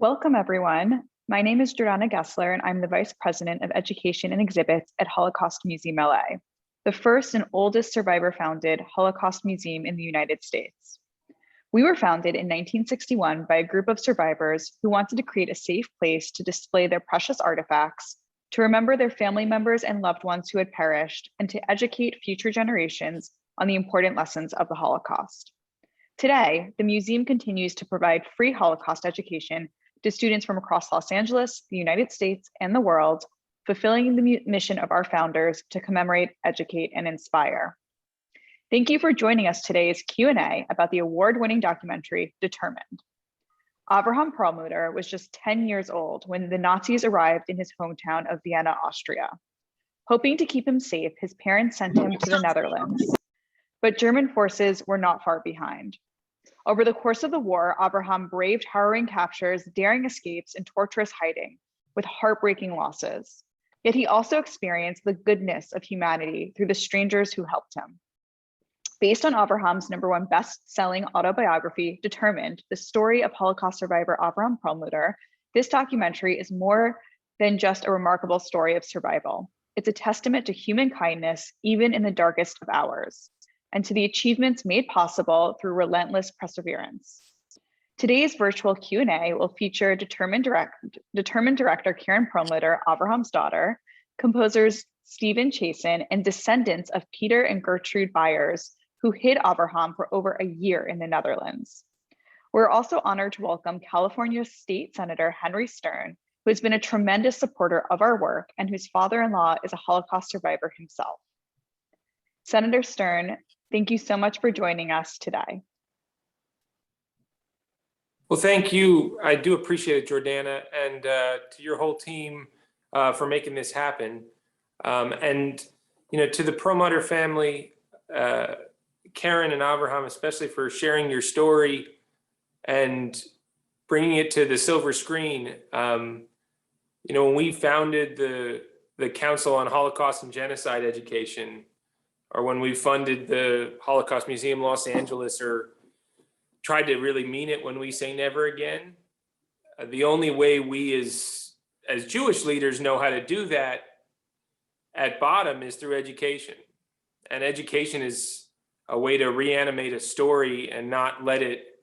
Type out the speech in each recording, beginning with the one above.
Welcome, everyone. My name is Jordana Gessler, and I'm the Vice President of Education and Exhibits at Holocaust Museum LA, the first and oldest survivor-founded Holocaust museum in the United States. We were founded in 1961 by a group of survivors who wanted to create a safe place to display their precious artifacts, to remember their family members and loved ones who had perished, and to educate future generations on the important lessons of the Holocaust. Today, the museum continues to provide free Holocaust education to students from across Los Angeles, the United States, and the world, fulfilling the mission of our founders to commemorate, educate, and inspire. Thank you for joining us today's Q&A about the award-winning documentary, Determined. Avraham Perlmutter was just 10 years old when the Nazis arrived in his hometown of Vienna, Austria. Hoping to keep him safe, his parents sent him to the Netherlands, but German forces were not far behind. Over the course of the war, Avraham braved harrowing captures, daring escapes, and torturous hiding with heartbreaking losses. Yet he also experienced the goodness of humanity through the strangers who helped him. Based on Avraham's #1 best-selling autobiography, Determined, the story of Holocaust survivor Avraham Perlmutter, this documentary is more than just a remarkable story of survival. It's a testament to human kindness, even in the darkest of hours, and to the achievements made possible through relentless perseverance. Today's virtual Q&A will feature determined director Keren Perlmutter, Avraham's daughter, composers Steven Chesne, and descendants of Peter and Gertrude Beijers, who hid Avraham for over a year in the Netherlands. We're also honored to welcome California State Senator Henry Stern, who has been a tremendous supporter of our work and whose father-in-law is a Holocaust survivor himself. Senator Stern, thank you so much for joining us today. Well, thank you. I do appreciate it, Jordana, and to your whole team for making this happen. And to the Perlmutter family, Keren and Avraham, especially for sharing your story and bringing it to the silver screen. When we founded the Council on Holocaust and Genocide Education, or when we funded the Holocaust Museum Los Angeles, or tried to really mean it when we say never again, the only way we as Jewish leaders know how to do that at bottom is through education. And education is a way to reanimate a story and not let it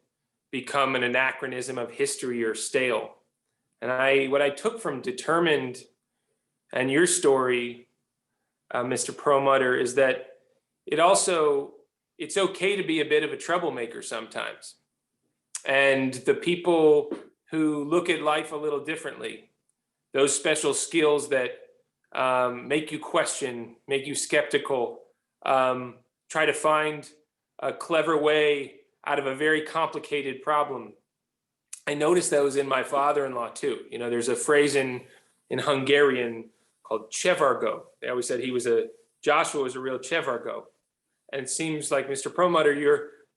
become an anachronism of history or stale. And what I took from Determined and your story, Mr. Perlmutter, is that it's okay to be a bit of a troublemaker sometimes. And the people who look at life a little differently, those special skills that make you question, make you skeptical, try to find a clever way out of a very complicated problem. I noticed those in my father-in-law too. There's a phrase in Hungarian called csevargo. They always said Joshua was a real csevargo. And it seems like, Mr. Perlmutter,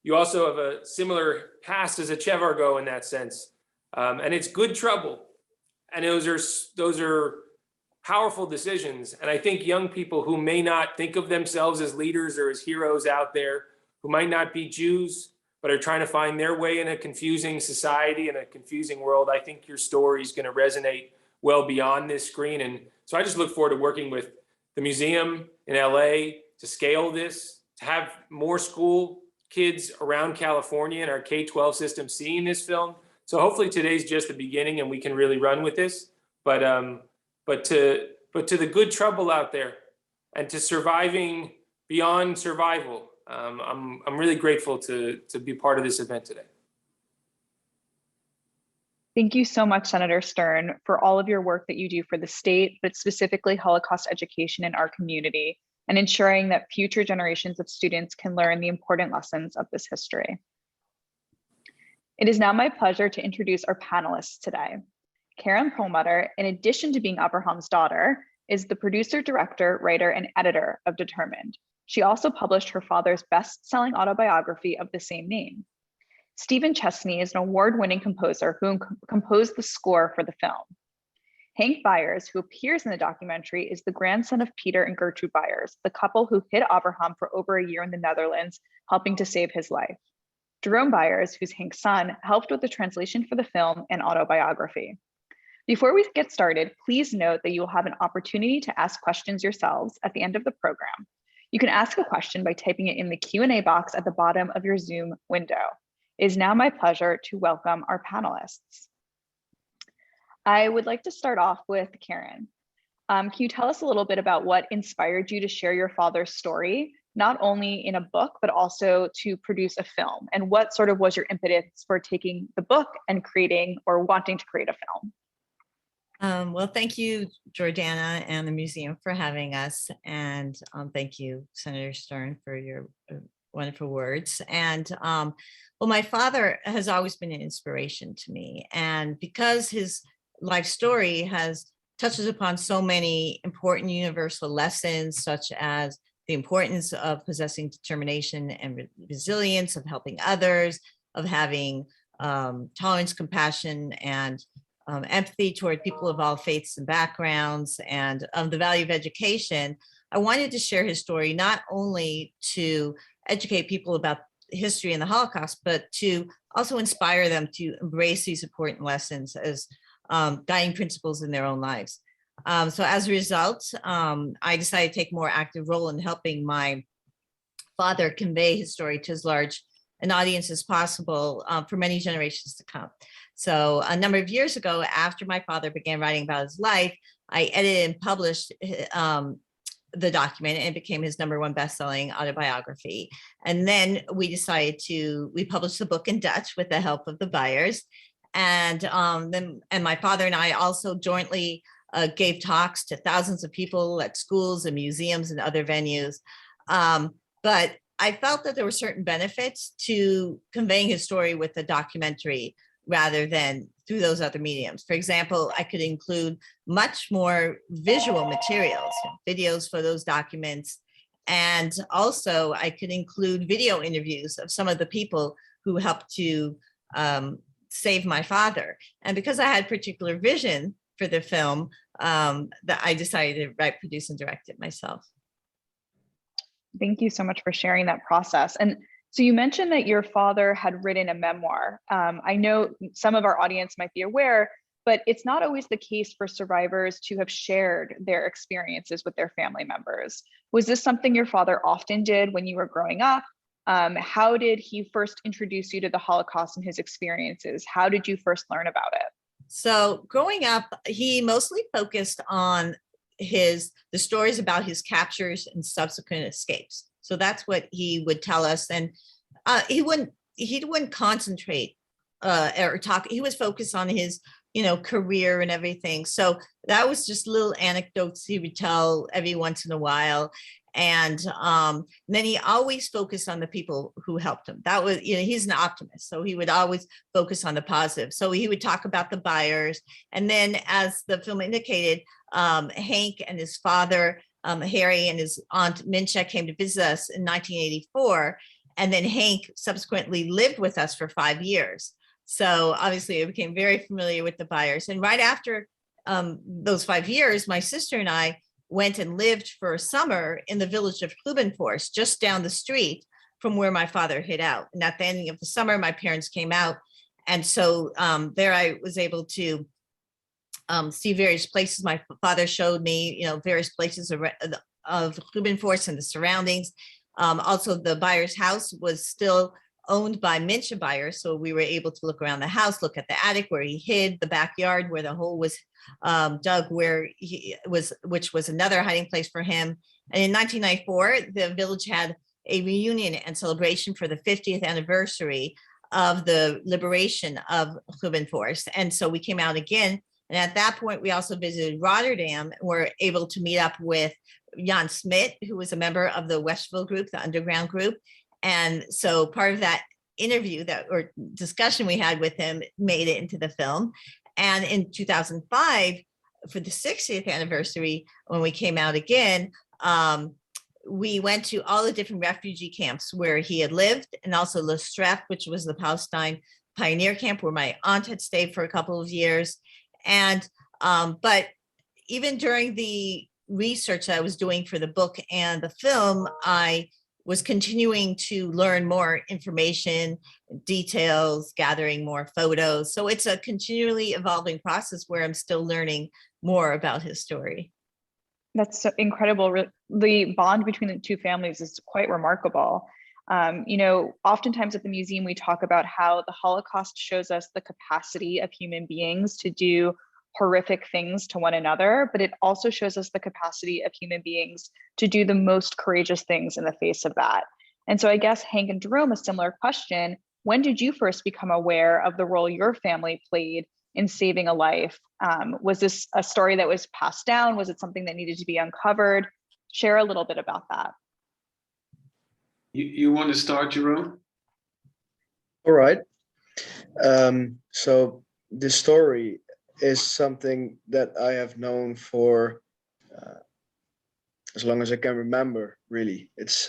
you also have a similar past as a csevargo in that sense. And it's good trouble. And those are powerful decisions. And I think young people who may not think of themselves as leaders or as heroes out there, who might not be Jews, but are trying to find their way in a confusing society and a confusing world, I think your story is going to resonate well beyond this screen. And so I just look forward to working with the museum in LA to scale this, to have more school kids around California and our K-12 system seeing this film. So hopefully today's just the beginning and we can really run with this. But to the good trouble out there and to surviving beyond survival, I'm really grateful to be part of this event today. Thank you so much, Senator Stern, for all of your work that you do for the state, but specifically Holocaust education in our community, and ensuring that future generations of students can learn the important lessons of this history. It is now my pleasure to introduce our panelists today. Keren Perlmutter, in addition to being Avraham's daughter, is the producer, director, writer, and editor of Determined. She also published her father's best-selling autobiography of the same name. Steven Chesne is an award-winning composer who composed the score for the film. Hank Beijers, who appears in the documentary, is the grandson of Peter and Gertrude Beijers, the couple who hid Avraham for over a year in the Netherlands, helping to save his life. Jerome Beijers, who's Hank's son, helped with the translation for the film and autobiography. Before we get started, please note that you will have an opportunity to ask questions yourselves at the end of the program. You can ask a question by typing it in the Q&A box at the bottom of your Zoom window. It is now my pleasure to welcome our panelists. I would like to start off with Keren. Can you tell us a little bit about what inspired you to share your father's story, not only in a book, but also to produce a film? And what sort of was your impetus for taking the book and creating or wanting to create a film? Well, thank you, Jordana and the museum for having us. And thank you, Senator Stern, for your wonderful words. And well, my father has always been an inspiration to me. And because his life story touches upon so many important universal lessons, such as the importance of possessing determination and resilience, of helping others, of having tolerance, compassion, and empathy toward people of all faiths and backgrounds, and the value of education, I wanted to share his story, not only to educate people about history and the Holocaust, but to also inspire them to embrace these important lessons as guiding principles in their own lives. So as a result, I decided to take a more active role in helping my father convey his story to as large an audience as possible for many generations to come. So a number of years ago, after my father began writing about his life, I edited and published the document, and it became his #1 bestselling autobiography. And then we published the book in Dutch with the help of the Beijers. And my father and I also jointly gave talks to thousands of people at schools and museums and other venues. But I felt that there were certain benefits to conveying his story with a documentary rather than through those other mediums. For example, I could include much more visual materials, videos for those documents. And also I could include video interviews of some of the people who helped to save my father. And because I had particular vision for the film, that I decided to write, produce, and direct it myself. Thank you so much for sharing that process. And so you mentioned that your father had written a memoir. I know some of our audience might be aware, but it's not always the case for survivors to have shared their experiences with their family members. Was this something your father often did when you were growing up? How did he first introduce you to the Holocaust and his experiences? How did you first learn about it? So growing up, he mostly focused on the stories about his captures and subsequent escapes. So that's what he would tell us. And he wouldn't concentrate or talk. He was focused on his, career and everything. So that was just little anecdotes he would tell every once in a while. And then he always focused on the people who helped him. That was, he's an optimist, so he would always focus on the positive. So he would talk about the Beijers. And then, as the film indicated, Hank and his father, Harry, and his aunt Mincha came to visit us in 1984. And then Hank subsequently lived with us for 5 years. So obviously I became very familiar with the Beijers. And right after those 5 years, my sister and I went and lived for a summer in the village of Rubenforst, just down the street from where my father hid out. And at the ending of the summer, my parents came out. And so there I was able to see various places. My father showed me, various places of Rubenforst and the surroundings. Also, the Beijers' house was still owned by Mincha Beijers, so we were able to look around the house, look at the attic where he hid, the backyard where the hole was dug, which was another hiding place for him. And in 1994, the village had a reunion and celebration for the 50th anniversary of the liberation of Rubenforst. And so we came out again. And at that point, we also visited Rotterdam and were able to meet up with Jan Smit, who was a member of the Westville group, the underground group. And so part of that interview or discussion we had with him made it into the film. And in 2005, for the 60th anniversary, when we came out again, we went to all the different refugee camps where he had lived, and also Le Stref, which was the Palestine pioneer camp where my aunt had stayed for a couple of years. And but even during the research that I was doing for the book and the film, I was continuing to learn more information, details, gathering more photos. So it's a continually evolving process where I'm still learning more about his story. That's so incredible. The bond between the two families is quite remarkable. Oftentimes at the museum, we talk about how the Holocaust shows us the capacity of human beings to do horrific things to one another, but it also shows us the capacity of human beings to do the most courageous things in the face of that. And so I guess, Hank and Jerome, a similar question: when did you first become aware of the role your family played in saving a life? Was this a story that was passed down? Was it something that needed to be uncovered? Share a little bit about that. You want to start, Jerome? All right. So this story is something that I have known for as long as I can remember, really. It's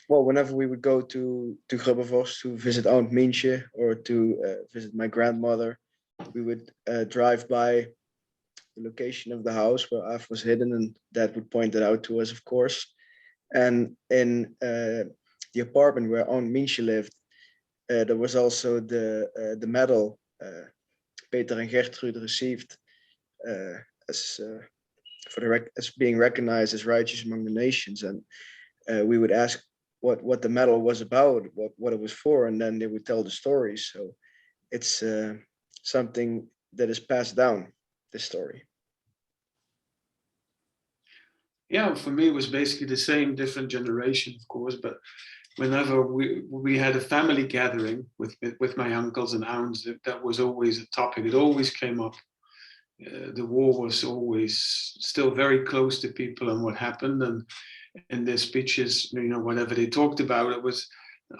whenever we would go to Grubbervos to visit Aunt Mientje or to visit my grandmother, we would drive by the location of the house where Af was hidden, and Dad would point it out to us, of course. And in the apartment where Aunt Mientje lived, there was also the medal Peter and Gertrude received as being recognized as righteous among the nations. And we would ask what the medal was about, what it was for, and then they would tell the story. So it's something that is passed down, this story. Yeah, for me it was basically the same, different generation, of course, but whenever we had a family gathering with my uncles and aunts, that was always a topic. It always came up. The war was always still very close to people and what happened. And in their speeches, whatever they talked about,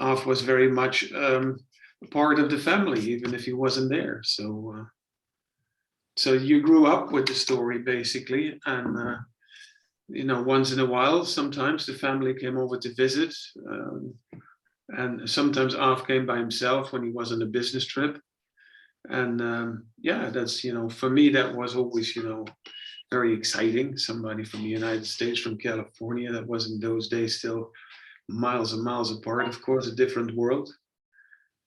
Af was very much a part of the family, even if he wasn't there. So you grew up with the story basically, and once in a while, sometimes the family came over to visit, and sometimes Af came by himself when he was on a business trip. And that's, for me, that was always, very exciting. Somebody from the United States, from California, that was in those days still miles and miles apart, of course, a different world.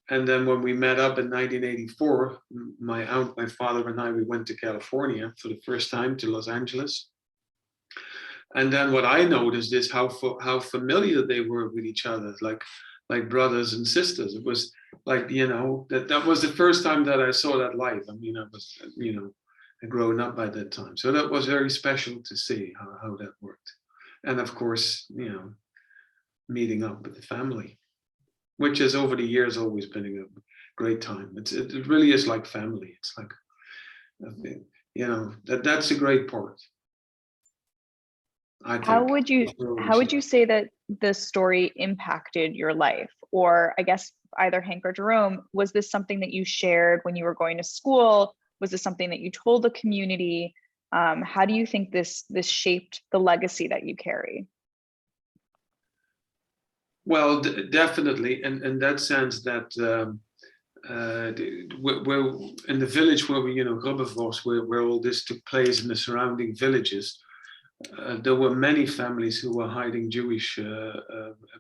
And then when we met up in 1984, my aunt, my father and I, we went to California for the first time, to Los Angeles. And then what I noticed is how familiar they were with each other, like brothers and sisters. It was like, that was the first time that I saw that live. I mean, I was, growing up by that time. So that was very special to see how that worked. And of course, meeting up with the family, which has over the years always been a great time. It really is like family. It's like, that's a great part. How would you say that the story impacted your life? Or I guess either Hank or Jerome, was this something that you shared when you were going to school? Was this something that you told the community? How do you think this shaped the legacy that you carry? Well, definitely, in that sense that we're in the village where we, Grubbervos, where all this took place in the surrounding villages. There were many families who were hiding, Jewish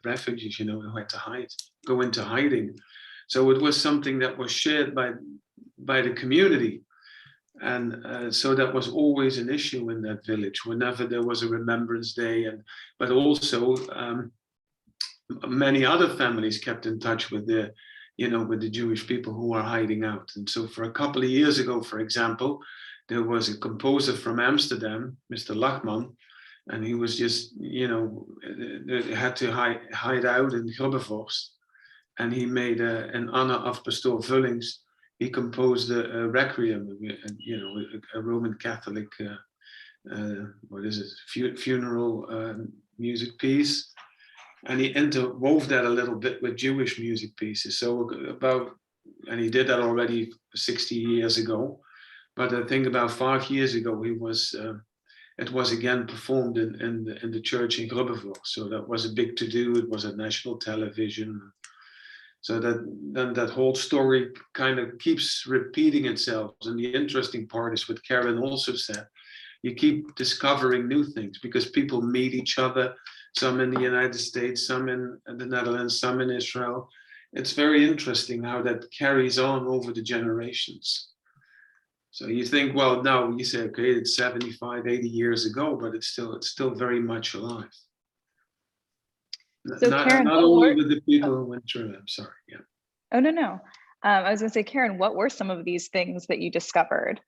refugees, who had to go into hiding. So it was something that was shared by the community. And so that was always an issue in that village whenever there was a Remembrance Day. But also many other families kept in touch with the Jewish people who were hiding out. And so for a couple of years ago, for example, there was a composer from Amsterdam, Mr. Lachman, and he was just, had to hide out in Grubbervos. And he made, in honor of Pastor Vullings, he composed a requiem, a Roman Catholic, funeral music piece. And he interwove that a little bit with Jewish music pieces. So and he did that already 60 years ago. But I think about 5 years ago, it was again performed in the church in Grubbervos. So that was a big to-do. It was on national television. So that whole story kind of keeps repeating itself. And the interesting part is what Keren also said. You keep discovering new things because people meet each other. some in the United States, some in the Netherlands, some in Israel. It's very interesting how that carries on over the generations. So you think, well, now you say, okay, it's 75, 80 years ago, but it's still very much alive. So not Keren, not only with the people who went through it. I'm sorry. Yeah. Oh, no. I was going to say, Keren, what were some of these things that you discovered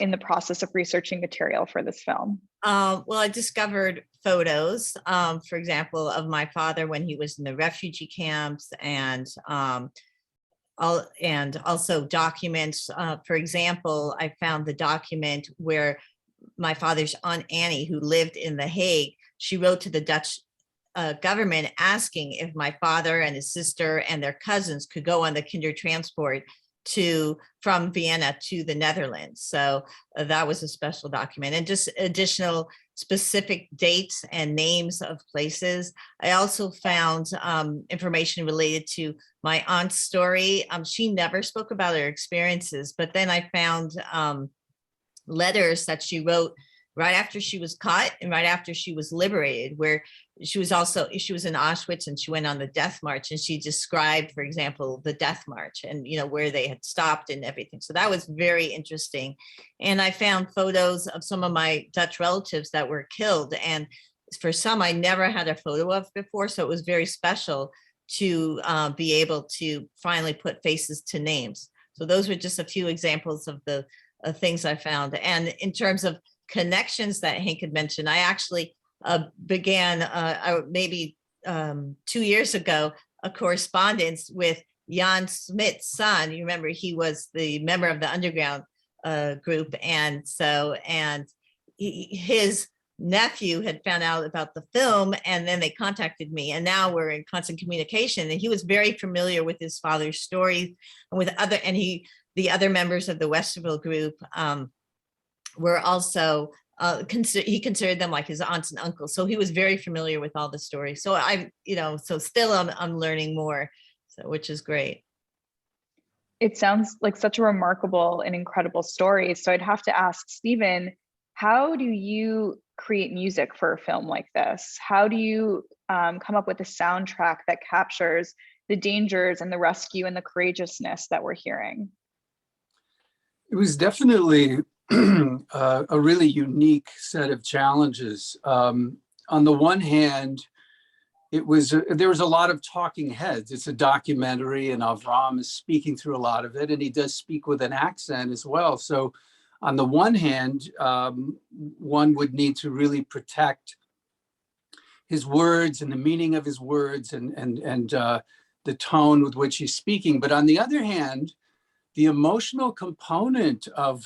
in the process of researching material for this film? Well, I discovered photos, for example, of my father when he was in the refugee camps, and also documents. For example, I found the document where my father's Aunt Annie, who lived in The Hague, she wrote to the Dutch government asking if my father and his sister and their cousins could go on the Kindertransport from Vienna to the Netherlands. So that was a special document, and just additional specific dates and names of places. I also found information related to my aunt's story. She never spoke about her experiences, but then I found letters that she wrote right after she was caught and right after she was liberated, where she was in Auschwitz and she went on the death march, and she described, for example, the death march and, where they had stopped and everything. So that was very interesting. And I found photos of some of my Dutch relatives that were killed. And for some, I never had a photo of before. So it was very special to be able to finally put faces to names. So those were just a few examples of the things I found. And in terms of connections that Henk had mentioned, I actually began maybe 2 years ago a correspondence with Jan Smith's son. You remember he was the member of the underground group, and his nephew had found out about the film, and then they contacted me, and now we're in constant communication. And he was very familiar with his father's story, and the other members of the Westerville group were also he considered them like his aunts and uncles. So he was very familiar with all the stories. So still I'm learning more, which is great. It sounds like such a remarkable and incredible story. So I'd have to ask Steven, how do you create music for a film like this? How do you come up with a soundtrack that captures the dangers and the rescue and the courageousness that we're hearing? It was definitely a really unique set of challenges. On the one hand, there was a lot of talking heads. It's a documentary, and Avraham is speaking through a lot of it, and he does speak with an accent as well. So on the one hand, one would need to really protect his words and the meaning of his words and the tone with which he's speaking. But on the other hand, the emotional component of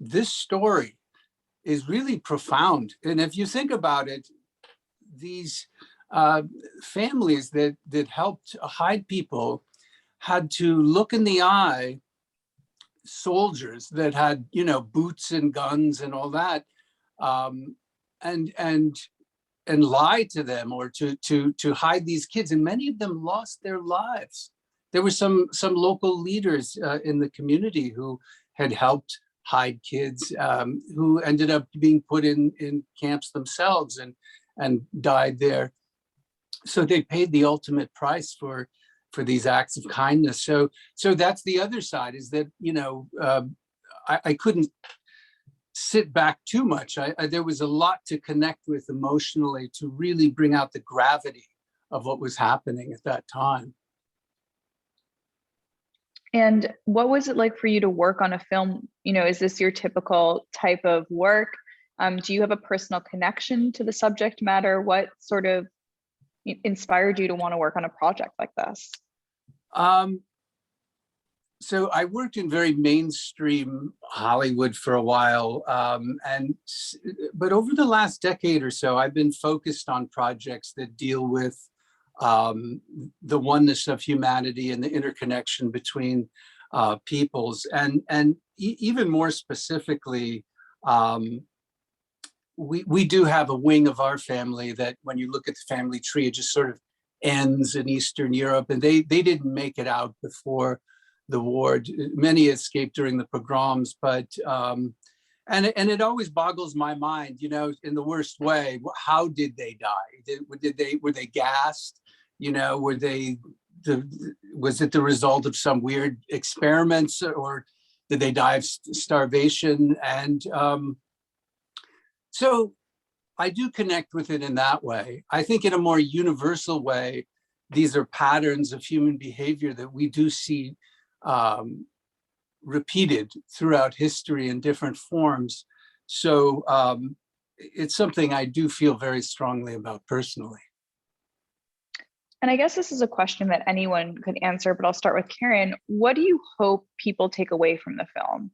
this story is really profound. And if you think about it, these families that helped hide people had to look in the eye soldiers that had, boots and guns and all that, and lie to them, or to hide these kids. And many of them lost their lives. There were some local leaders in the community who had helped hide kids, who ended up being put in camps themselves and died there. So they paid the ultimate price for these acts of kindness. So that's the other side, is that, I couldn't sit back too much. There was a lot to connect with emotionally to really bring out the gravity of what was happening at that time. And what was it like for you to work on a film? Is this your typical type of work? Do you have a personal connection to the subject matter? What sort of inspired you to want to work on a project like this? So I worked in very mainstream Hollywood for a while, but over the last decade or so, I've been focused on projects that deal with the oneness of humanity and the interconnection between peoples, and even more specifically, we do have a wing of our family that, when you look at the family tree, it just sort of ends in Eastern Europe, and they didn't make it out before the war. Many escaped during the pogroms, but And it always boggles my mind, you know, in the worst way. How did they die? Were they gassed? You know, was it the result of some weird experiments, or did they die of starvation? And so I do connect with it in that way. I think in a more universal way, these are patterns of human behavior that we do see repeated throughout history in different forms. So it's something I do feel very strongly about personally. And I guess this is a question that anyone could answer, but I'll start with Keren. What do you hope people take away from the film?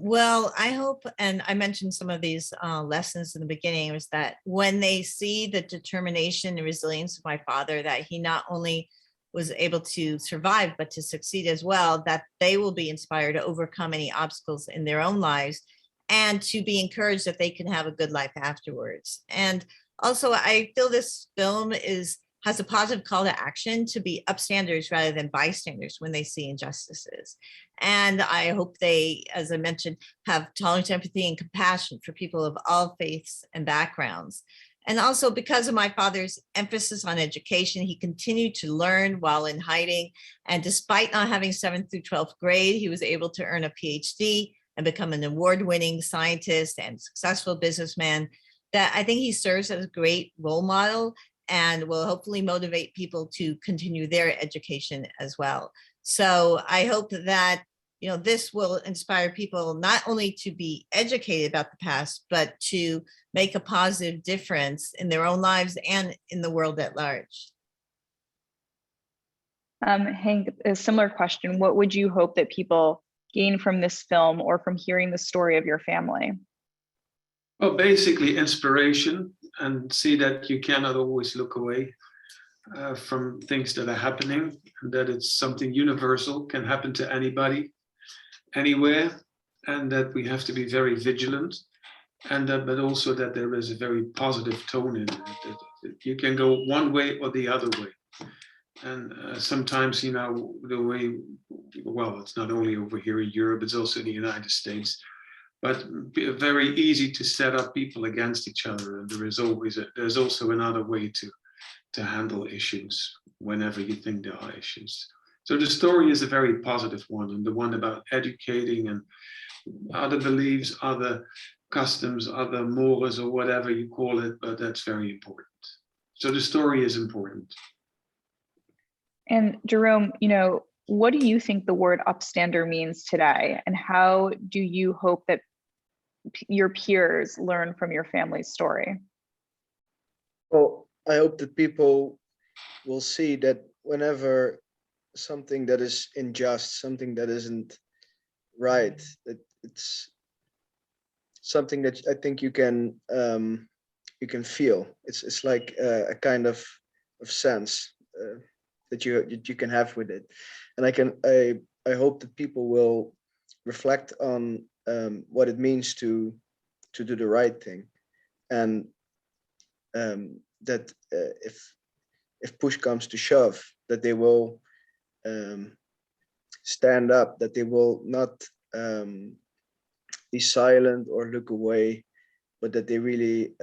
Well, I hope, and I mentioned some of these lessons in the beginning, was that when they see the determination and resilience of my father, that he not only was able to survive, but to succeed as well, that they will be inspired to overcome any obstacles in their own lives and to be encouraged that they can have a good life afterwards. And also, I feel this film has a positive call to action to be upstanders rather than bystanders when they see injustices. And I hope they, as I mentioned, have tolerance, empathy, and compassion for people of all faiths and backgrounds. And also, because of my father's emphasis on education, he continued to learn while in hiding. And despite not having 7th through 12th grade, he was able to earn a PhD and become an award-winning scientist and successful businessman. That I think he serves as a great role model and will hopefully motivate people to continue their education as well. So I hope that, you know, this will inspire people not only to be educated about the past, but to make a positive difference in their own lives and in the world at large. Hank, a similar question. What would you hope that people gain from this film or from hearing the story of your family? Well, basically inspiration, and see that you cannot always look away from things that are happening, and that it's something universal, can happen to anybody, anywhere, and that we have to be very vigilant, and but also that there is a very positive tone in it, that you can go one way or the other way. And sometimes, you know, the way, well, it's not only over here in Europe, it's also in the United States, but very easy to set up people against each other. And there's also another way to handle issues whenever you think there are issues. So the story is a very positive one, and the one about educating and other beliefs, other customs, other mores, or whatever you call it, but that's very important. So the story is important. And Jerome, you know, what do you think the word upstander means today? And how do you hope that your peers learn from your family's story? Well, I hope that people will see that whenever something that is unjust, something that isn't right, that it's something that I think you can feel. It's like a kind of sense that you can have with it, and I hope that people will reflect on what it means to do the right thing, and that if push comes to shove, that they will stand up, that they will not be silent or look away, but that they really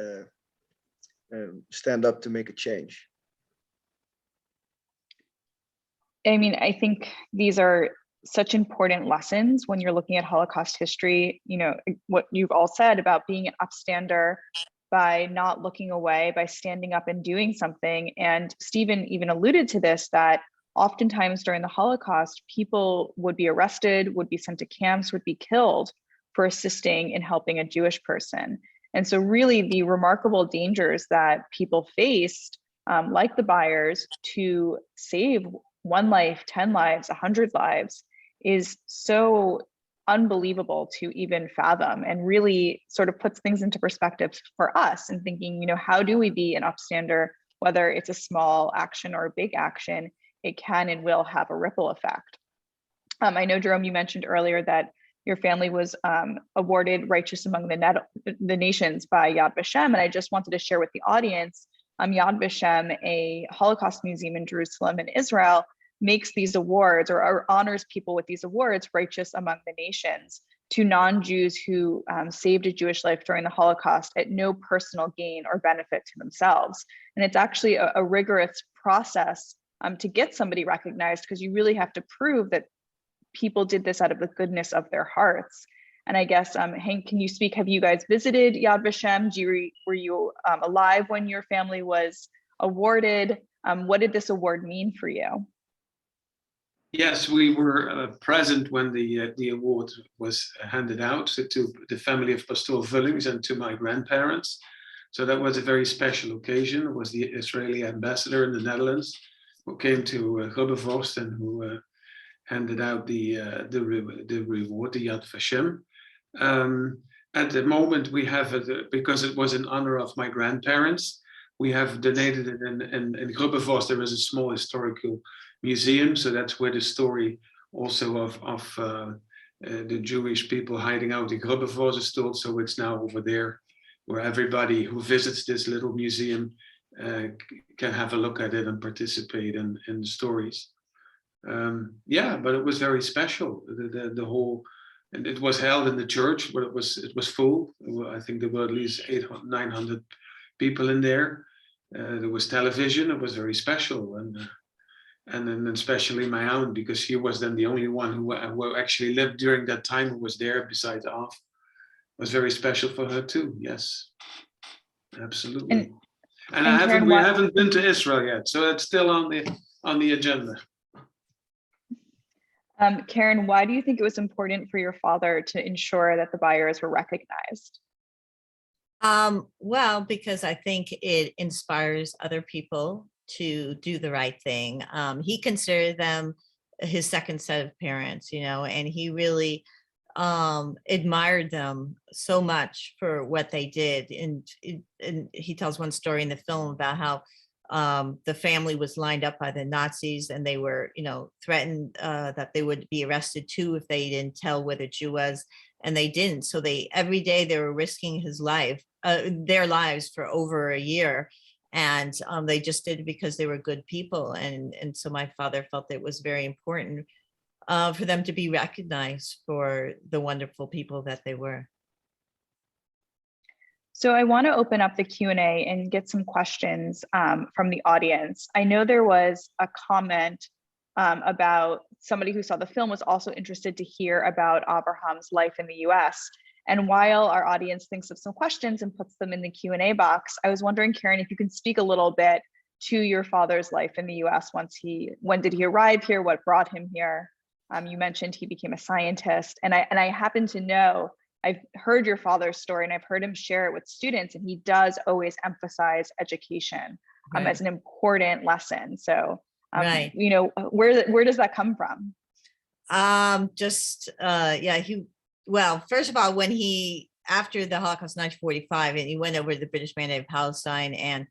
stand up to make a change. I mean, I think these are such important lessons when you're looking at Holocaust history. You know, what you've all said about being an upstander, by not looking away, by standing up and doing something. And Steven even alluded to this, that oftentimes during the Holocaust, people would be arrested, would be sent to camps, would be killed for assisting in helping a Jewish person. And so really the remarkable dangers that people faced, like the Beijers, to save 1 life, 10 lives, 100 lives, is so unbelievable to even fathom, and really sort of puts things into perspective for us and thinking, you know, how do we be an upstander, whether it's a small action or a big action, it can and will have a ripple effect. I know, Jerome, you mentioned earlier that your family was awarded Righteous Among the Nations by Yad Vashem, and I just wanted to share with the audience, Yad Vashem, a Holocaust museum in Jerusalem in Israel, makes these awards or honors people with these awards, Righteous Among the Nations. to non-Jews who saved a Jewish life during the Holocaust at no personal gain or benefit to themselves. And it's actually a rigorous process to get somebody recognized, because you really have to prove that people did this out of the goodness of their hearts. And I guess, Hank, can you speak? Have you guys visited Yad Vashem? Were you alive when your family was awarded? What did this award mean for you? Yes, we were present when the award was handed out to the family of Pastor Vullings and to my grandparents. So that was a very special occasion. It was the Israeli ambassador in the Netherlands who came to Rebbevost and who handed out the reward, the Yad Vashem. At the moment, we have it because it was in honor of my grandparents. We have donated it in Rebbevost. There is a small historical museum, so that's where the story also of the Jewish people hiding out in Rebbevost is told. So it's now over there, where everybody who visits this little museum can have a look at it and participate in the stories. Yeah, but it was very special. The whole, and it was held in the church, but it was full. I think there were at least 800, 900 people in there. There was television. It was very special, and then especially my aunt, because she was then the only one who actually lived during that time, who was there besides Av. It was very special for her too. Yes, absolutely. And we haven't been to Israel yet, so it's still on the agenda. Keren, why do you think it was important for your father to ensure that the Beijers were recognized? Well, because I think it inspires other people to do the right thing. He considered them his second set of parents, and he really admired them so much for what they did. And he tells one story in the film about how the family was lined up by the Nazis, and they were, threatened that they would be arrested too if they didn't tell where the Jew was, and they didn't. So every day they were risking their lives for over a year, and they just did it because they were good people. And so my father felt it was very important for them to be recognized for the wonderful people that they were. So I want to open up the Q&A and get some questions from the audience. I know there was a comment about somebody who saw the film was also interested to hear about Abraham's life in the US. And while our audience thinks of some questions and puts them in the Q&A box, I was wondering, Keren, if you can speak a little bit to your father's life in the US. When did he arrive here? What brought him here? You mentioned he became a scientist, and I happen to know, I've heard your father's story and I've heard him share it with students, and he does always emphasize education as an important lesson. So, right. Where does that come from? Well, first of all, after the Holocaust in 1945, and he went over to the British Mandate of Palestine, and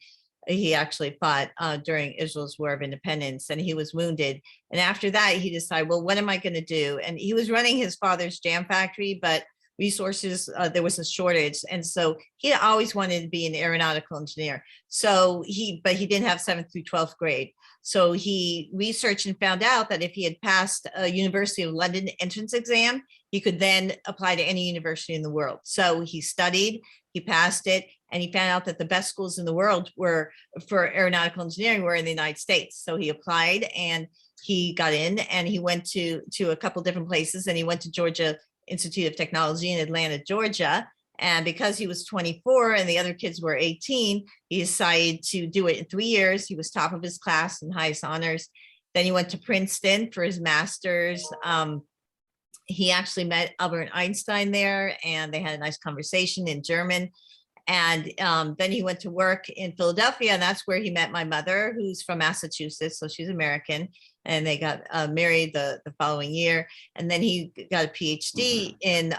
he actually fought during Israel's War of Independence, and he was wounded. And after that, he decided, well, what am I going to do? And he was running his father's jam factory, but resources, there was a shortage. And so he always wanted to be an aeronautical engineer. But he didn't have 7th through 12th grade. So he researched and found out that if he had passed a University of London entrance exam, he could then apply to any university in the world. So he studied, he passed it, and he found out that the best schools in the world for aeronautical engineering were in the United States. So he applied and he got in, and he went to a couple different places, and he went to Georgia Institute of Technology in Atlanta, Georgia. And because he was 24 and the other kids were 18, he decided to do it in 3 years. He was top of his class and highest honors. Then he went to Princeton for his master's. He actually met Albert Einstein there, and they had a nice conversation in German. And then he went to work in Philadelphia, and that's where he met my mother, who's from Massachusetts, so she's American. And they got married the following year. And then he got a PhD in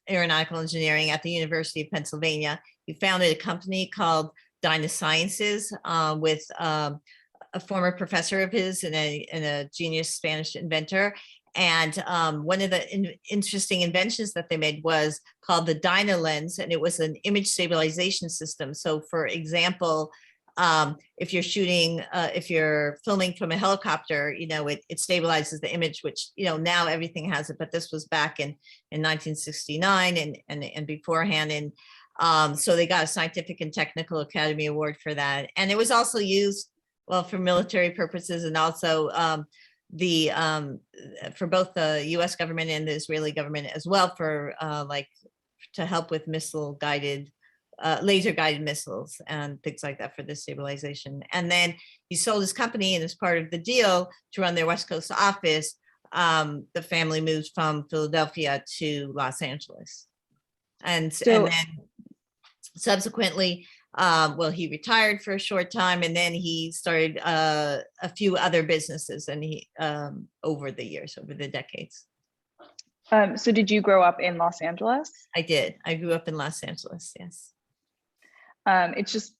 aeronautical engineering at the University of Pennsylvania. He founded a company called Dyna Sciences with a former professor of his and a genius Spanish inventor. And one of the interesting inventions that they made was called the Dyna lens, and it was an image stabilization system. So for example, if you're shooting, if you're filming from a helicopter, it stabilizes the image, which, now everything has it, but this was back in 1969 and beforehand. And so they got a Scientific and Technical Academy Award for that. And it was also used, well, for military purposes, and also for both the US government and the Israeli government as well, for to help with laser guided missiles and things like that for the stabilization. And then he sold his company, and as part of the deal to run their West Coast office, the family moved from Philadelphia to Los Angeles. And then subsequently, he retired for a short time, and then he started a few other businesses, and over the years, over the decades. So did you grow up in Los Angeles? I did. I grew up in Los Angeles, yes. It's just,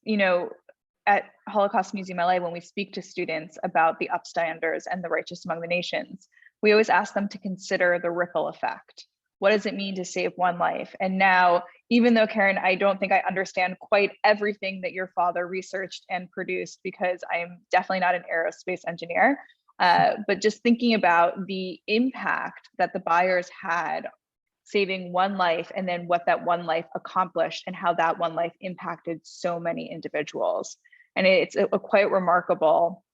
at Holocaust Museum LA, when we speak to students about the Upstanders and the righteous among the nations, we always ask them to consider the ripple effect. What does it mean to save one life? And now, even though, Keren, I don't think I understand quite everything that your father researched and produced, because I am definitely not an aerospace engineer, but just thinking about the impact that the Beijers had saving one life, and then what that one life accomplished and how that one life impacted so many individuals. And it's a quite remarkable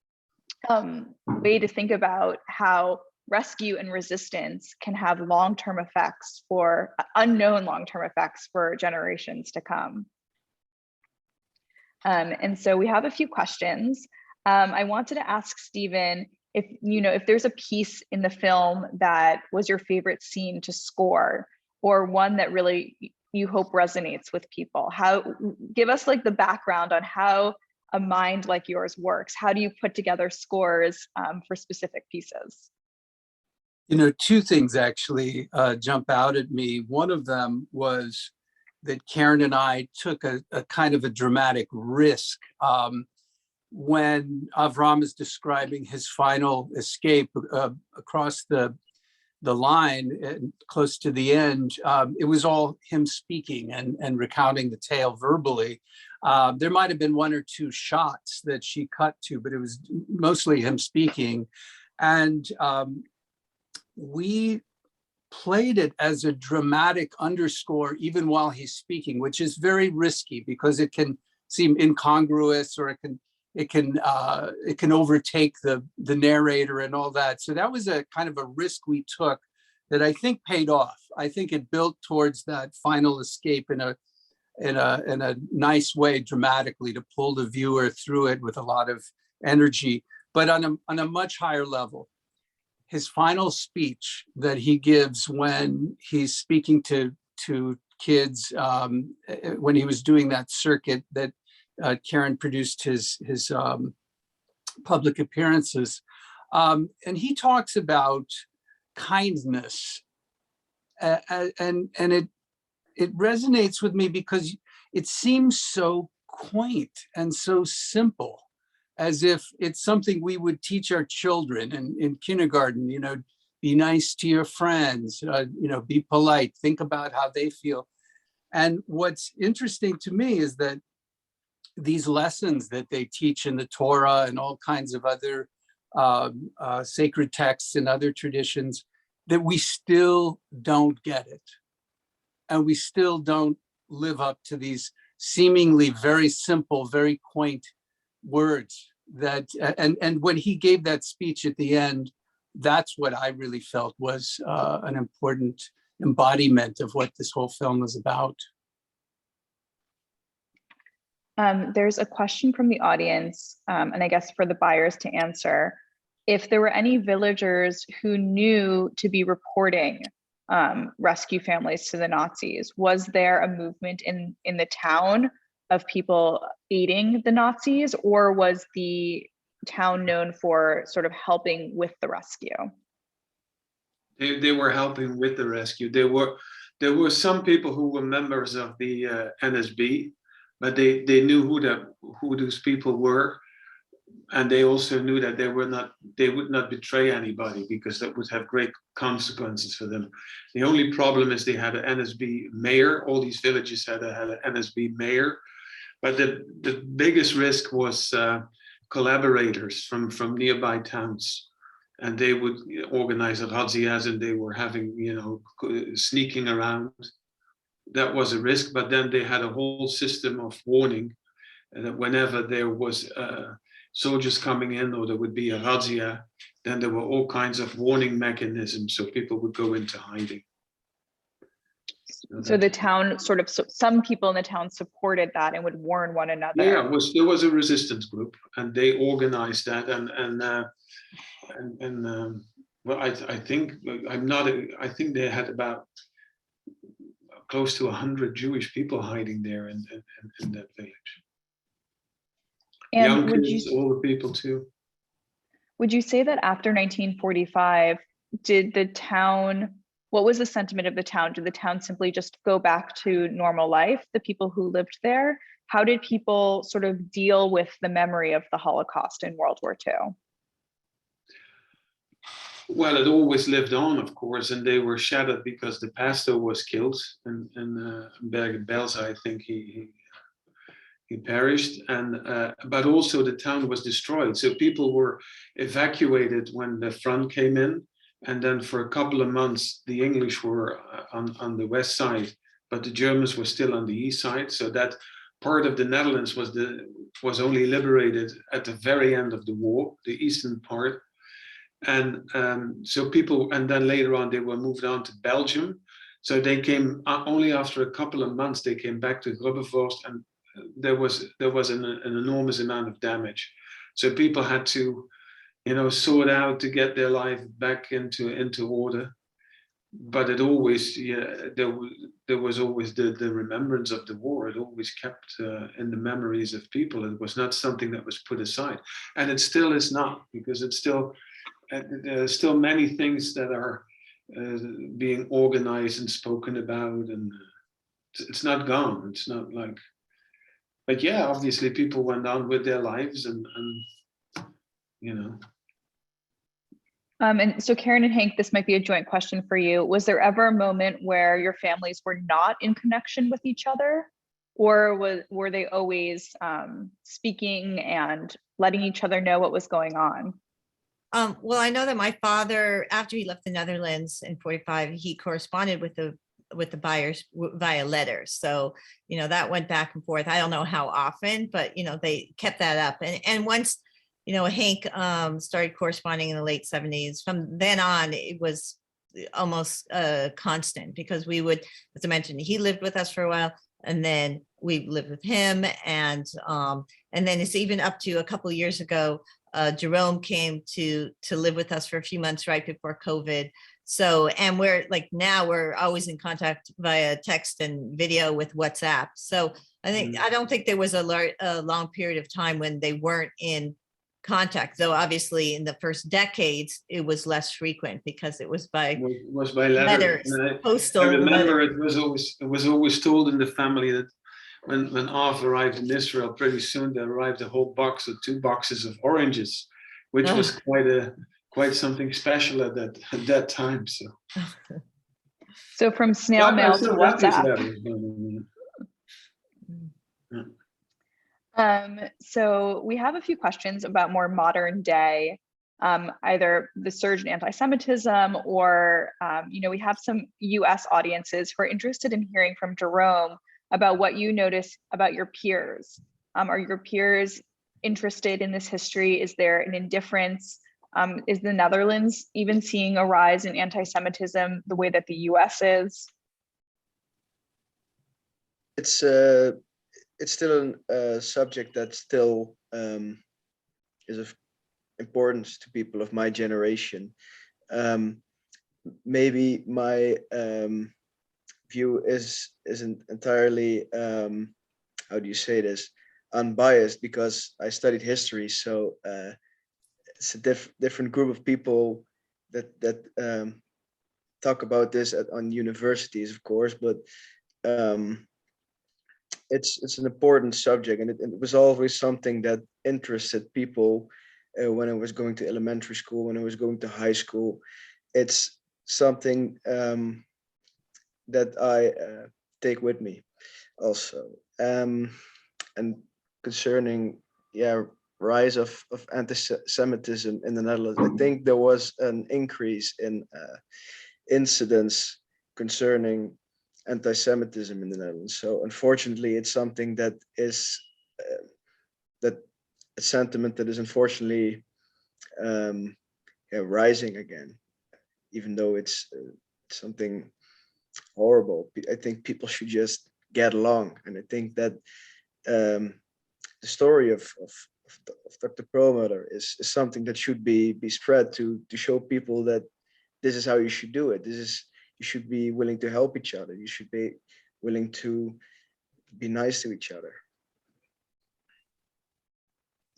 way to think about how rescue and resistance can have long-term effects, for unknown long-term effects, for generations to come. And so we have a few questions. I wanted to ask Steven, if there's a piece in the film that was your favorite scene to score, or one that really you hope resonates with people. Give us the background on how a mind like yours works. How do you put together scores for specific pieces? Two things actually jump out at me. One of them was that Keren and I took a kind of a dramatic risk. When Avraham is describing his final escape across the line and close to the end, it was all him speaking and recounting the tale verbally. There might have been one or two shots that she cut to, but it was mostly him speaking. And we played it as a dramatic underscore even while he's speaking, which is very risky because it can seem incongruous, or it can overtake the narrator and all that. So that was a kind of a risk we took that I think paid off. I think it built towards that final escape in a nice way, dramatically, to pull the viewer through it with a lot of energy, but on a much higher level. His final speech that he gives when he's speaking to kids, when he was doing that circuit that Keren produced his public appearances, and he talks about kindness, and it resonates with me because it seems so quaint and so simple, as if it's something we would teach our children in kindergarten. Be nice to your friends, be polite, think about how they feel. And what's interesting to me is that these lessons that they teach in the Torah and all kinds of other sacred texts and other traditions, that we still don't get it. And we still don't live up to these seemingly very simple, very quaint words. And when he gave that speech at the end, that's what I really felt was an important embodiment of what this whole film was about. There's a question from the audience, and I guess for the Beijers to answer. If there were any villagers who knew to be reporting rescue families to the Nazis, was there a movement in the town of people aiding the Nazis, or was the town known for sort of helping with the rescue? They were helping with the rescue. There were some people who were members of the NSB, but they knew who those people were, and they also knew that they would not betray anybody, because that would have great consequences for them. The only problem is they had an NSB mayor. All these villages had an NSB mayor, But the biggest risk was collaborators from nearby towns, and they would organize razzias, and they were having, sneaking around. That was a risk, but then they had a whole system of warning, and that whenever there was soldiers coming in or there would be a razzia, then there were all kinds of warning mechanisms, so people would go into hiding. So the town some people in the town supported that and would warn one another. Yeah, there was a resistance group, and they organized that, well, I think I think they had about close to 100 Jewish people hiding there in that village. And Young kids, older people too. Would you say that after 1945, what was the sentiment of the town? Did the town simply just go back to normal life, the people who lived there? How did people sort of deal with the memory of the Holocaust in World War II? Well, it always lived on, of course, and they were shattered because the pastor was killed in Bergen-Belsen. I think he perished, but also the town was destroyed. So people were evacuated when the front came in, and then for a couple of months the English were on the west side, but the Germans were still on the east side. So that part of the Netherlands was only liberated at the very end of the war, the eastern part. And so people, and then later on they were moved on to Belgium. So they came only after a couple of months. They came back to Grubbevorst, and there was an enormous amount of damage. So people had to, sort out to get their life back into order. But it always, there was always the remembrance of the war. It always kept in the memories of people. It was not something that was put aside, and it still is not, because it's still. There are still many things that are being organized and spoken about, and it's not gone. It's not like, but yeah, obviously people went on with their lives, and. And so Keren and Henk, this might be a joint question for you. Was there ever a moment where your families were not in connection with each other, or were they always speaking and letting each other know what was going on? Well, I know that my father, after he left the Netherlands in 45, he corresponded with the Beijers via letters. So, that went back and forth. I don't know how often, but, they kept that up. And once, Henk started corresponding in the late 70s, from then on, it was almost constant, because we would, as I mentioned, he lived with us for a while, and then we lived with him. And then it's even up to a couple of years ago, Jerome came to live with us for a few months right before COVID. So, and now we're always in contact via text and video with WhatsApp. So I don't think there was a long period of time when they weren't in contact, though obviously in the first decades it was less frequent because it was by letters, postal. I remember letters. It was always told in the family that when Av arrived in Israel, pretty soon there arrived a whole box or 2 boxes of oranges, which was quite something special at that time. So from snail mail to WhatsApp. So we have a few questions about more modern day, either the surge in anti-Semitism, or we have some US audiences who are interested in hearing from Jerome about what you notice about your peers. Are your peers interested in this history? Is there an indifference? Is the Netherlands even seeing a rise in anti-Semitism the way that the US is? It's still a subject that still is of importance to people of my generation. Maybe my view isn't entirely how do you say this, unbiased, because I studied history, so it's a different group of people that talk about this on universities, of course, but it's an important subject, and it was always something that interested people when I was going to elementary school, when I was going to high school. It's something that I take with me also. and concerning rise of anti-Semitism in the Netherlands, I think there was an increase in incidents concerning anti-Semitism in the Netherlands. So unfortunately, it's something that is that a sentiment that is unfortunately rising again, even though it's something horrible. I think people should just get along, and I think that the story of Dr. Perlmutter is something that should be spread to show people that this is how you should do it. You should be willing to help each other. You should be willing to be nice to each other.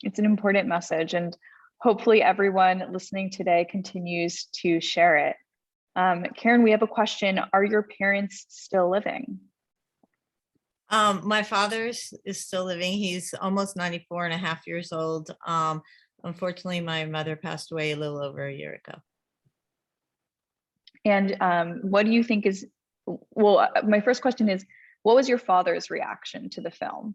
It's an important message, and hopefully everyone listening today continues to share it. Keren, we have a question. Are your parents still living? My father is still living. He's almost 94 and a half years old. Unfortunately, my mother passed away a little over a year ago. And what do you think is, well, my first question is, what was your father's reaction to the film?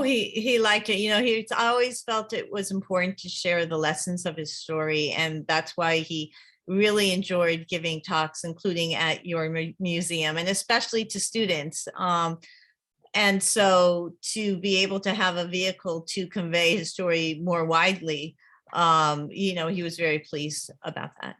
He liked it. He always felt it was important to share the lessons of his story. And that's why he really enjoyed giving talks, including at your museum, and especially to students. And so to be able to have a vehicle to convey his story more widely, he was very pleased about that.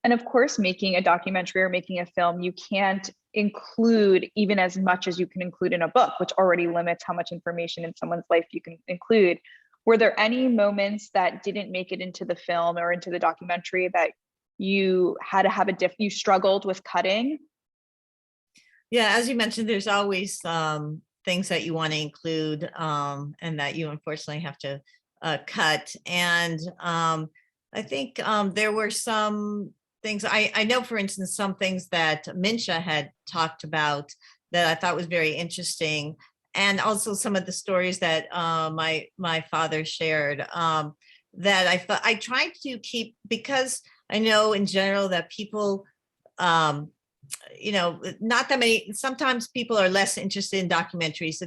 And of course, making a documentary or making a film, you can't include even as much as you can include in a book, which already limits how much information in someone's life you can include. Were there any moments that didn't make it into the film or into the documentary that you had to have you struggled with cutting? Yeah, as you mentioned, there's always things that you want to include and that you unfortunately have to cut. And I think there were some things, I know, for instance, some things that Mincha had talked about that I thought was very interesting. And also some of the stories that my father shared that I tried to keep, because I know in general that people, not that many, sometimes people are less interested in documentaries,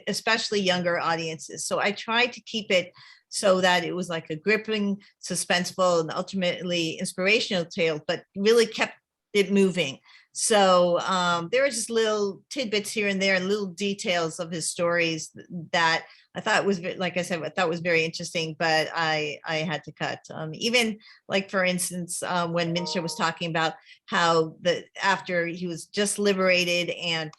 especially younger audiences. So I tried to keep it so that it was like a gripping, suspenseful, and ultimately inspirational tale, but really kept it moving. So there were just little tidbits here and there, little details of his stories that I thought was, like I said, I thought was very interesting, but I had to cut. Even like, for instance, when Mincha was talking about how after he was just liberated and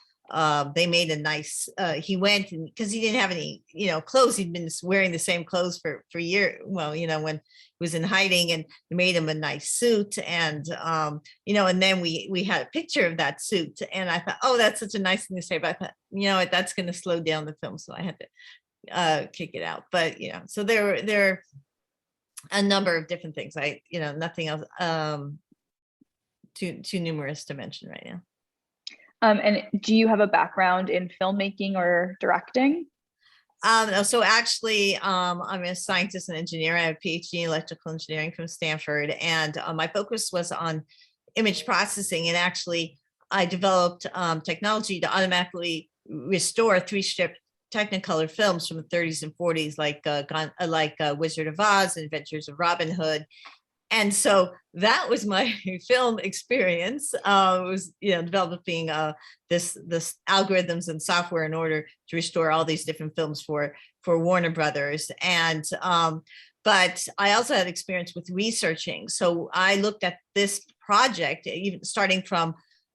they made a nice, he went, and because he didn't have any, clothes, he'd been wearing the same clothes for years. Well, when he was in hiding, and they made him a nice suit, and and then we had a picture of that suit, and I thought, oh, that's such a nice thing to say, but I thought, that's going to slow down the film, so I had to kick it out. But so there are a number of different things. Nothing else too numerous to mention right now. And do you have a background in filmmaking or directing? So actually, I'm a scientist and engineer. I have a PhD in electrical engineering from Stanford, and my focus was on image processing. And actually, I developed technology to automatically restore 3-strip Technicolor films from the 30s and 40s, like Wizard of Oz and Adventures of Robin Hood. And so that was my film experience. It was, developing this algorithms and software in order to restore all these different films for Warner Brothers. And but I also had experience with researching. So I looked at this project, even starting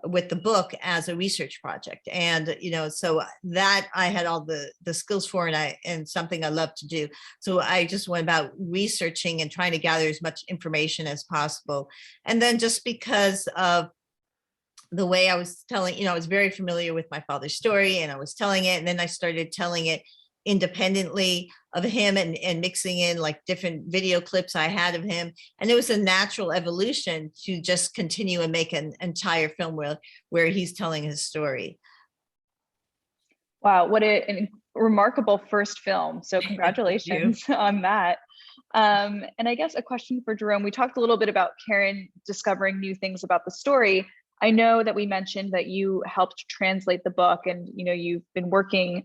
with the book, as a research project. And, so that I had all the skills for, and something I love to do. So I just went about researching and trying to gather as much information as possible. And then just because of the way I was telling, I was very familiar with my father's story, and I was telling it, and then I started telling it independently of him, and mixing in like different video clips I had of him. And it was a natural evolution to just continue and make an entire film where he's telling his story. Wow, what a remarkable first film. So congratulations on that. And I guess a question for Jerome. We talked a little bit about Keren discovering new things about the story. I know that we mentioned that you helped translate the book, and you've been working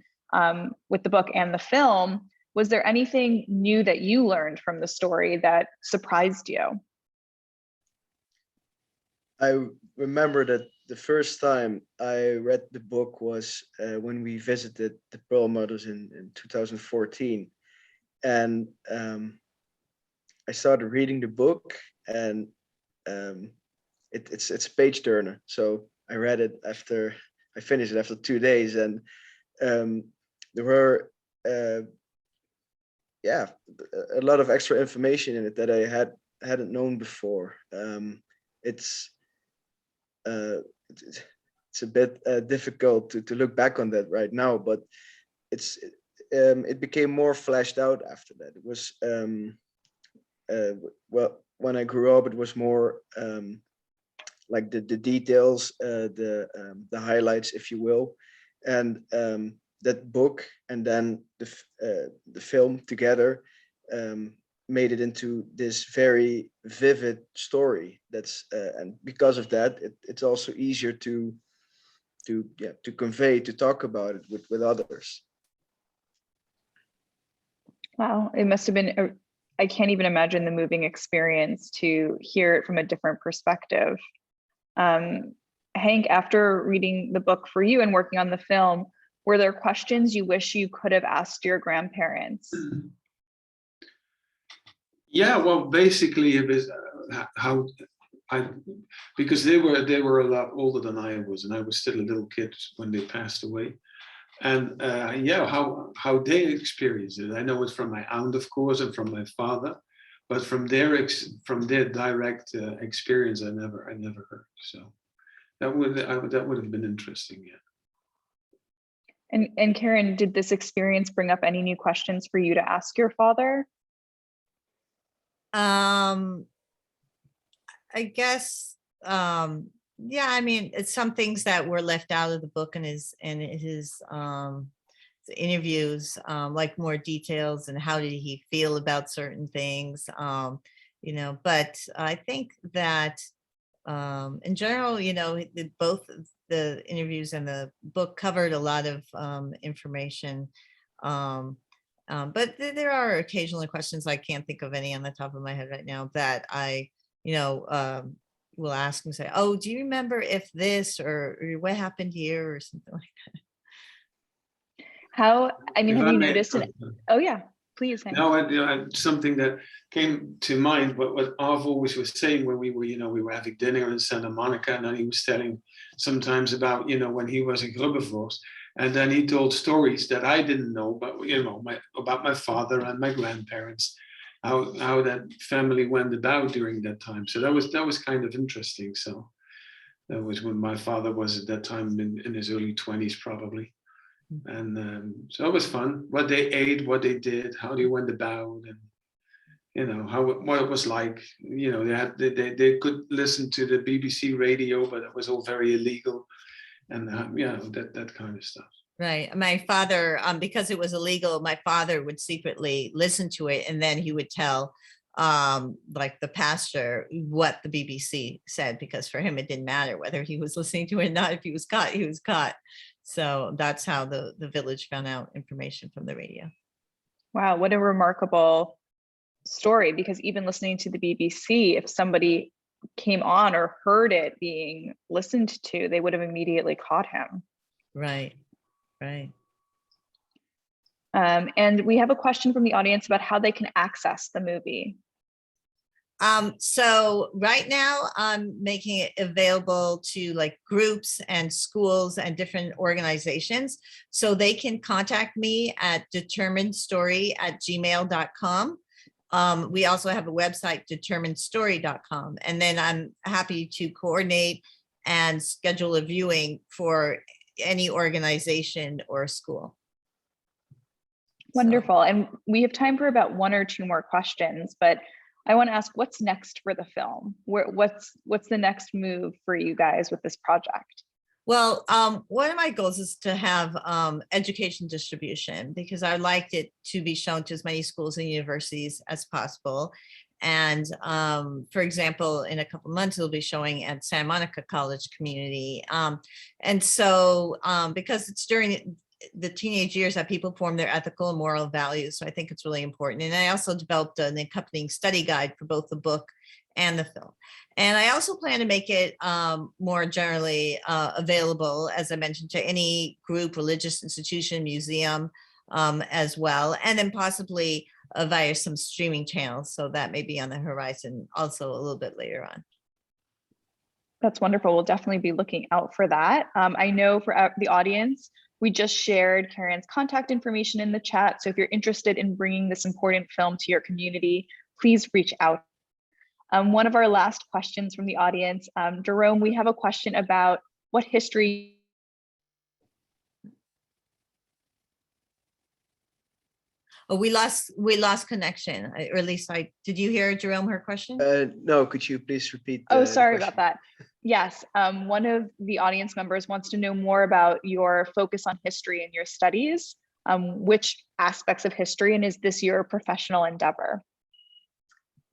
with the book and the film. Was there anything new that you learned from the story that surprised you? I remember that the first time I read the book was when we visited the Perlmutters in 2014. And I started reading the book, and it's a page turner. So I read it after, I finished it after 2 days, and there were a lot of extra information in it that I hadn't known before. It's a bit difficult to look back on that right now, but it became more fleshed out after that. It was well, when I grew up, it was more like the details, the highlights, if you will, and that book and then the film together made it into this very vivid story. That's and because of that, it's also easier to convey, to talk about it with others. Wow, it must have been I can't even imagine the moving experience to hear it from a different perspective. Hank, after reading the book for you and working on the film, were there questions you wish you could have asked your grandparents? Yeah, well, basically it was because they were a lot older than I was, and I was still a little kid when they passed away. And how they experienced it. I know it from my aunt, of course, and from my father, but from their direct experience, I never heard. So that would have been interesting, yeah. And Keren, did this experience bring up any new questions for you to ask your father? I guess, yeah, I mean, it's some things that were left out of the book and his interviews, like more details and how did he feel about certain things, you know, but I think that in general, you know, both the interviews and the book covered a lot of information. But there are occasionally questions, I can't think of any on the top of my head right now, that I, you know, will ask and say, oh, do you remember if this or what happened here or something like that? How, I mean, If have I you may- noticed it? Oh yeah, please. Hank. No, something that came to mind, what Arv always was saying when we were having dinner in Santa Monica, and then he was telling sometimes about, you know, when he was in Grubbevoort, and then he told stories that I didn't know, but, you know, about my father and my grandparents, how that family went about during that time. So that was kind of interesting. So that was when my father was at that time in his early 20s, probably. And so it was fun. What they ate, what they did, how they went about, and you know what it was like. You know, they could listen to the BBC radio, but it was all very illegal, and you know, that kind of stuff. Right. My father, because it was illegal, my father would secretly listen to it, and then he would tell like the pastor what the BBC said, because for him it didn't matter whether he was listening to it or not. If he was caught, he was caught. So that's how the village found out information from the radio. Wow, what a remarkable story, because even listening to the BBC, if somebody came on or heard it being listened to, they would have immediately caught him. Right, right. And we have a question from the audience about how they can access the movie. So right now I'm making it available to like groups and schools and different organizations. So they can contact me at determinedstory@gmail.com. We also have a website, determinedstory.com. And then I'm happy to coordinate and schedule a viewing for any organization or school. Wonderful. And we have time for about one or two more questions, but I want to ask, what's next for the film? What's the next move for you guys with this project? Well, one of my goals is to have education distribution, because I liked it to be shown to as many schools and universities as possible. And for example, in a couple of months, it'll be showing at Santa Monica College Community. And so because it's during the teenage years that people form their ethical and moral values. So I think it's really important. And I also developed an accompanying study guide for both the book and the film. And I also plan to make it more generally available, as I mentioned, to any group, religious institution, museum as well, and then possibly via some streaming channels. So that may be on the horizon also a little bit later on. That's wonderful. We'll definitely be looking out for that. I know for the audience, we just shared Keren's contact information in the chat. So if you're interested in bringing this important film to your community, please reach out. One of our last questions from the audience, Jerome, we have a question about what history. Oh, we lost connection, or at least did you hear, Jerome, her question? No, could you please repeat? Oh, sorry about that. Yes, one of the audience members wants to know more about your focus on history in your studies. Which aspects of history, and is this your professional endeavor?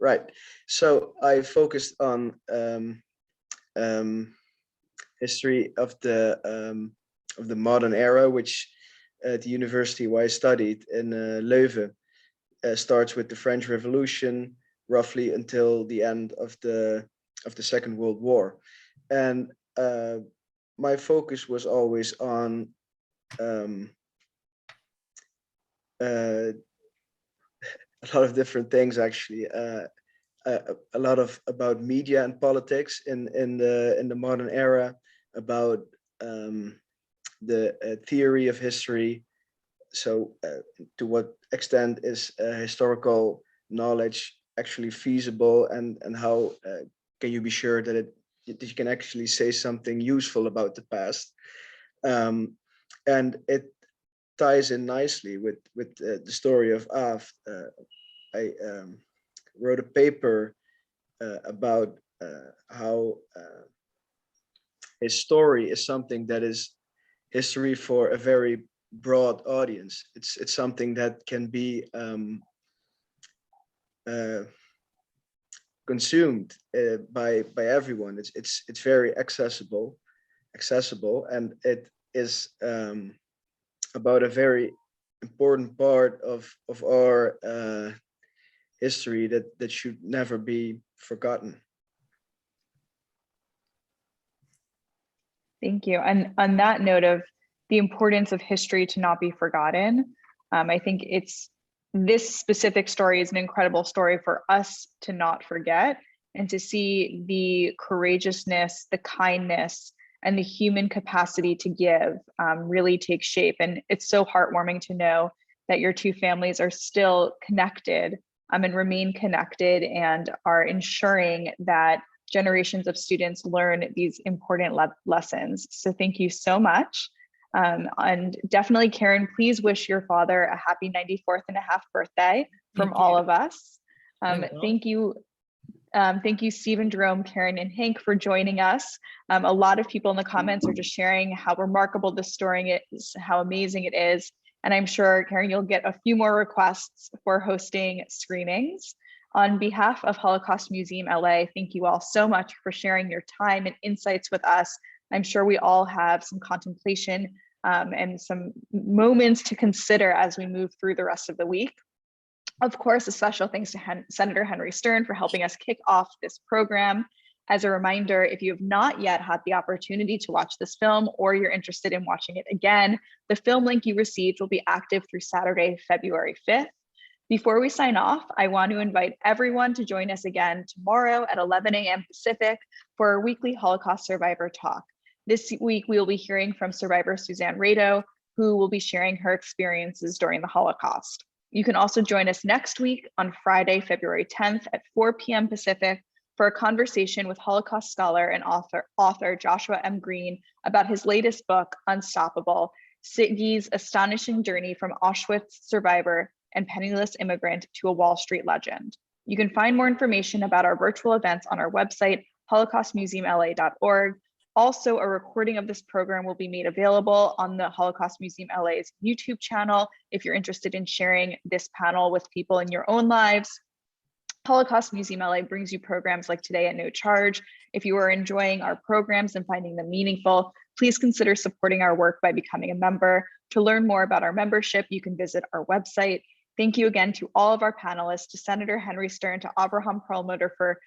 Right. So I focused on history of the modern era, which at the university where I studied in Leuven starts with the French Revolution, roughly until the end of the Second World War. And my focus was always on a lot of different things, actually. A lot about media and politics in the modern era, about the theory of history. So to what extent is historical knowledge actually feasible, and how can you be sure that you can actually say something useful about the past? And it ties in nicely with the story of Av. I wrote a paper about how his story is something that is history for a very broad audience. It's something that can be consumed by everyone. It's very accessible, and it is about a very important part of our history that should never be forgotten. Thank you. And on that note of the importance of history to not be forgotten, I think this specific story is an incredible story for us to not forget, and to see the courageousness, the kindness, and the human capacity to give really take shape. And it's so heartwarming to know that your two families are still connected and remain connected, and are ensuring that generations of students learn these important lessons. So thank you so much. And definitely, Keren, please wish your father a happy 94th and a half birthday from all of us. Thank you. Thank you, Steven, Jerome, Keren, and Hank for joining us. A lot of people in the comments are just sharing how remarkable this story is, how amazing it is. And I'm sure, Keren, you'll get a few more requests for hosting screenings. On behalf of Holocaust Museum LA, thank you all so much for sharing your time and insights with us. I'm sure we all have some contemplation and some moments to consider as we move through the rest of the week. Of course, a special thanks to Senator Henry Stern for helping us kick off this program. As a reminder, if you have not yet had the opportunity to watch this film, or you're interested in watching it again, the film link you received will be active through Saturday, February 5th. Before we sign off, I want to invite everyone to join us again tomorrow at 11 a.m. Pacific for our weekly Holocaust Survivor Talk. This week, we will be hearing from survivor Suzanne Rado, who will be sharing her experiences during the Holocaust. You can also join us next week on Friday, February 10th at 4 p.m. Pacific for a conversation with Holocaust scholar and author Joshua M. Green about his latest book, Unstoppable, Siggy's astonishing journey from Auschwitz survivor and penniless immigrant to a Wall Street legend. You can find more information about our virtual events on our website, holocaustmuseumla.org. Also, a recording of this program will be made available on the Holocaust Museum LA's YouTube channel if you're interested in sharing this panel with people in your own lives. Holocaust Museum LA brings you programs like today at no charge. If you are enjoying our programs and finding them meaningful, please consider supporting our work by becoming a member. To learn more about our membership, you can visit our website. Thank you again to all of our panelists, to Senator Henry Stern, to Avraham Perlmutter for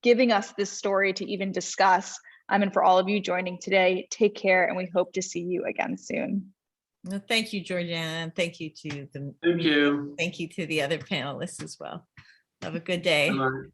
giving us this story to even discuss, and for all of you joining today. Take care, and we hope to see you again soon. Well, thank you, Georgiana, and thank you to Thank you. the other panelists as well. Have a good day. Bye-bye.